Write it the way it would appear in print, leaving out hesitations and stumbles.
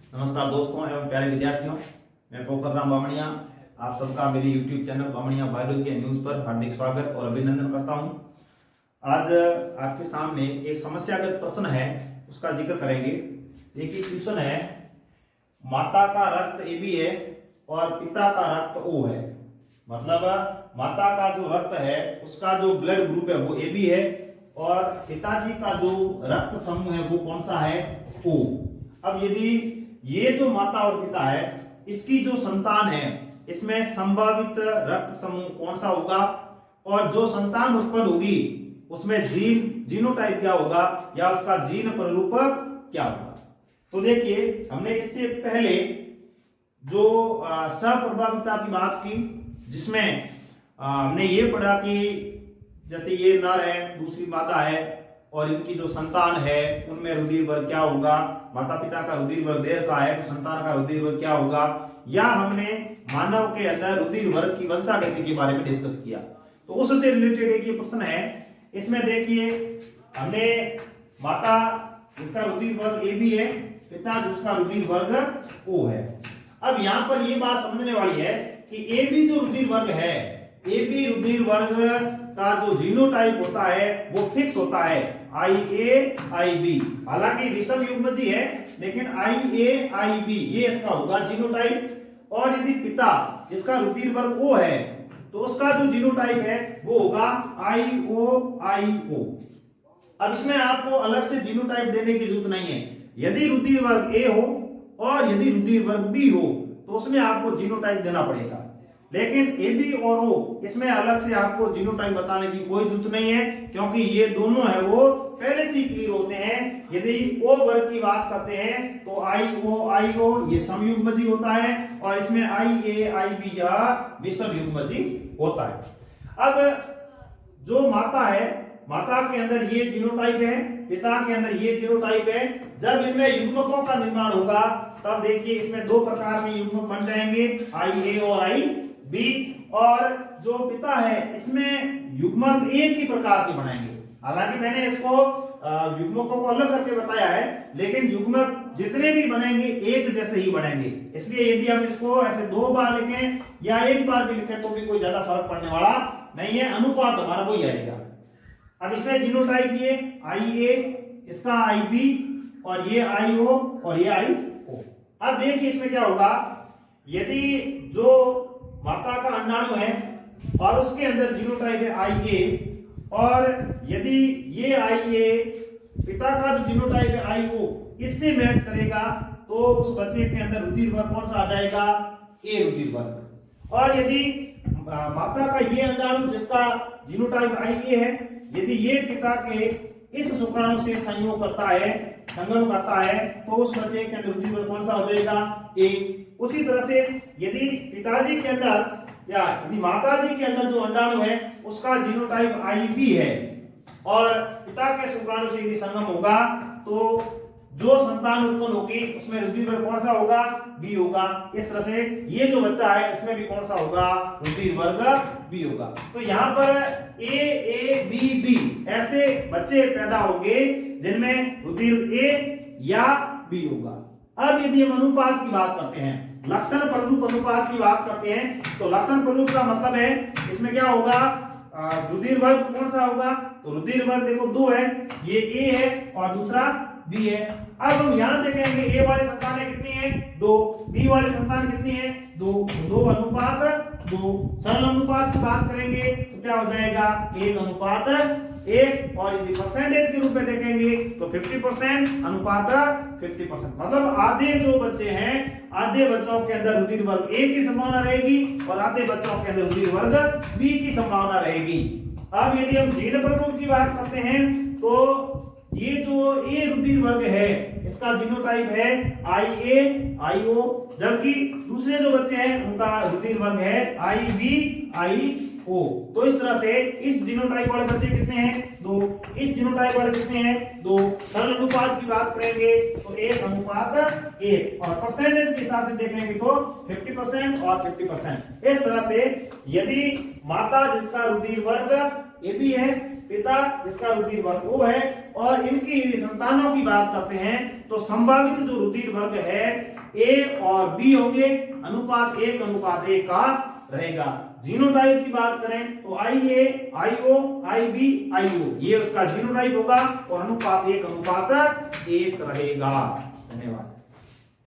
नमस्कार दोस्तों एवं प्यारे विद्यार्थियों, मैं पोखर राम बामणिया आप सबका मेरे YouTube channel Bamaniya biology and news पर हार्दिक स्वागत और अभिनंदन करता हूं। आज आपके सामने एक समस्यागत प्रश्न है, उसका जिक्र करेंगे। देखिए क्वेश्चन है, माता का रक्त AB है और पिता का रक्त O है। मतलब माता का जो रक्त है उसका जो ब्लड ग्रुप है वो AB है और पिताजी का जो रक्त समूह है वो कौन सा है, O। अब यदि ये जो माता और पिता है इसकी जो संतान है इसमें संभावित रक्त समूह कौन सा होगा और जो संतान उत्पन्न होगी उसमें जीनोटाइप क्या होगा या उसका जीन प्ररूप क्या होगा। तो देखिए हमने इससे पहले जो सहप्रभाविता की बात की, जिसमें हमने ये पढ़ा कि जैसे ये नर है, दूसरी मादा है और इनकी जो संतान है उनमें रुधिर वर्ग क्या होगा, माता पिता का रुधिर वर्ग देह का है तो संतान का रुधिर वर्ग क्या होगा, या हमने मानव के अंदर रुधिर वर्ग की वंशागति के बारे में डिस्कस किया। तो उससे रिलेटेड एक ये प्रश्न है, इसमें देखिए हमने माता जिसका रुधिर वर्ग AB है, पिता जिसका रुधिर वर्ग O है। अब यहाँ पर ये बात समझने वाली है कि AB जो रुधिर वर्ग है, AB रुधिर वर्ग का जो जीनोटाइप होता है वो फिक्स होता है IA IB। हालांकि विषम युग्मजी है लेकिन IA IB ये इसका होगा जीनोटाइप। और यदि पिता जिसका रुधिर वर्ग O है तो उसका जो जीनोटाइप है वो होगा IO IO। अब इसमें आपको अलग से जीनोटाइप देने की जरूरत नहीं है। यदि रुधिर वर्ग A हो और यदि रुधिर वर्ग B हो तो उसमें आपको जीनोटाइप देना पड़ेगा, लेकिन AB और O इसमें अलग से आपको जीनोटाइप बताने की कोई जरूरत नहीं है, क्योंकि ये दोनों है वो पहले से क्लियर होते हैं। यदि O वर्ग की बात करते हैं तो IO IO ये समयुग्मजी होता है और इसमें IA IB या विषम युग्मजी होता है। अब जो माता है, माता के अंदर ये जीनोटाइप है, पिता के अंदर ये जीनोटाइप है। जब इनमें युग्मकों का निर्माण होगा तब देखिए इसमें दो प्रकार के युग्मक बन जाएंगे, IA और IB। और जो पिता है इसमें युग्मक एक ही प्रकार के बनाएंगे। हालांकि मैंने इसको युग्मकों को अलग करके बताया है, लेकिन युग्मक जितने भी बनेंगे एक जैसे ही बनेंगे। इसलिए यदि हम इसको ऐसे दो बार लिखें या एक बार भी लिखें तो भी कोई ज्यादा फर्क पड़ने वाला नहीं है, अनुपात हमारा वही आएगा। अब इसमें जीनोटाइप ये IA, इसका IB और ये IO और ये IO। अब देखिए इसमें क्या होगा, यदि जो माता का अंडाणु है और उसके अंदर जीनोटाइप है IA और यदि ये IA पिता का जो जीनोटाइप है IO इससे मैच करेगा तो उस बच्चे के अंदर रुधिर वर्ग कौन सा आ जाएगा, A रुधिर वर्ग। और यदि माता का ये अंडाणु जिसका जीनोटाइप IA है, यदि ये पिता के इस शुक्राणु से संयोग करता है, संगम करता है, तो उस बच्चे के अंदर रुधिर वर्ग कौन सा हो जाएगा, A। उसी तरह से यदि पिताजी के अंदर या यदि माताजी के अंदर जो अंडाणु है उसका जीनोटाइप IB है और पिता के शुक्राणु से यदि संगम होगा तो जो संतान उत्पन्न होगी उसमें रुधिर वर्ग कौन सा होगा, B होगा। इस तरह से ये जो बच्चा है इसमें भी कौन सा होगा, रुधिर वर्ग B होगा। तो यहाँ पर A B ऐसे बच्चे पैदा होंगे जिनमें रुधिर A या B होगा। अब यदि हम अनुपात की बात करते हैं, लक्षण प्ररूप अनुपात की बात करते हैं, तो लक्षण प्ररूप का मतलब है इसमें क्या होगा, रुधिर वर्ग कौन सा होगा, तो रुधिर वर्ग देखो दो है, ये A है और दूसरा B है। अब हम यहां देखेंगे A वाली संतानें कितनी है, 2, B वाली संतान कितनी है, 2, 2 अनुपात 2। सरल अनुपात की बात करेंगे तो क्या हो जाएगा, 1 अनुपात 1। और यदि परसेंटेज के रूप में देखेंगे तो 50% अनुपात 50%। मतलब आधे जो बच्चे हैं, आधे बच्चों के अंदर रुधिर वर्ग A की संभावना रहेगी और आधे बच्चों के अंदर रुधिर वर्ग B की संभावना रहेगी। अब यदि हम जीन प्ररूप की बात करते हैं तो ये जो A रुधिर वर्ग है इसका जीनोटाइप है IA IO, जबकि दूसरे जो बच्चे हैं उनका रुधिर वर्ग है IB IO। तो इस तरह से इस जीनोटाइप वाले बच्चे कितने हैं, 2, इस जीनोटाइप वाले कितने हैं, 2। सरल अनुपात की बात करेंगे तो 1 अनुपात 1 और परसेंटेज के हिसाब से देखेंगे तो 50% और 50%। इस तरह से यदि माता जिसका रुधिर वर्ग AB है पिता जिसका रुधिर वर्ग O है, और इनकी संतानों की बात करते हैं तो संभावित जो रुधिर वर्ग है A और B होंगे, अनुपात 1:1 का रहेगा। जीनोटाइप की बात करें तो IA, IO, IB, IO ये उसका जीनोटाइप होगा और अनुपात 1:1 रहेगा। धन्यवाद।